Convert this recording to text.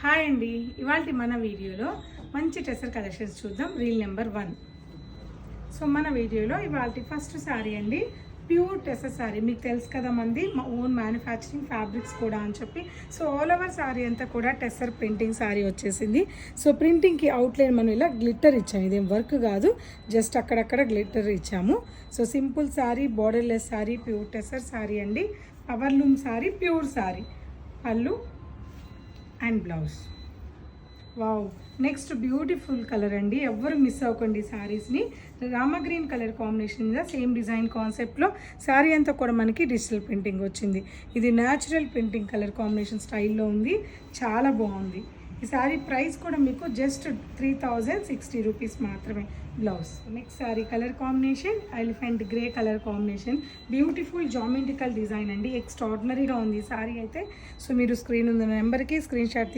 Hi అండి, ఇవాళ మన వీడియోలో మంచి టెసర్ కలెక్షన్స్ చూద్దాం. Reel number 1. సో మన వీడియోలో ఇవాళ ఫస్ట్ శారీ అండి, ప్యూర్ టెసర్ శారీ. మీకు తెలుసు కదా, మంది మా ఓన్ మ్యానుఫ్యాక్చరింగ్ ఫ్యాబ్రిక్స్ కూడా అని చెప్పి. సో ఆల్ ఓవర్ శారీ అంతా కూడా టెసర్ ప్రింటింగ్ శారీ వచ్చేసింది. సో ప్రింటింగ్కి అవుట్లైన్ మనం ఇలా గ్లిట్టర్ ఇచ్చాము. ఇదేం వర్క్ కాదు, జస్ట్ అక్కడక్కడ గ్లిట్టర్ ఇచ్చాము. So simple sari, borderless sari, pure tussar sari అండి. Power loom sari, pure sari. Pallu and blouse. Wow, next beautiful colour అండి. ఎవ్వరు మిస్ అవ్వకండి శారీస్ని. రామా గ్రీన్ కలర్ కాంబినేషన్ మీద సేమ్ డిజైన్ కాన్సెప్ట్లో శారీ అంతా కూడా మనకి డిజిటల్ ప్రింటింగ్ వచ్చింది. ఇది న్యాచురల్ ప్రింటింగ్ కలర్ కాంబినేషన్ స్టైల్లో ఉంది, చాలా బాగుంది. ఈ శారీ ప్రైస్ కూడా మీకు జస్ట్ 3060 రూపీస్ మాత్రమే. Blouse. Next sari colour combination elephant grey colour combination, beautiful geometrical design అండి. ఎక్స్ట్రాడినరీగా ఉంది ఈ శారీ అయితే. సో మీరు స్క్రీన్ ఉన్న నెంబర్కి స్క్రీన్ షాట్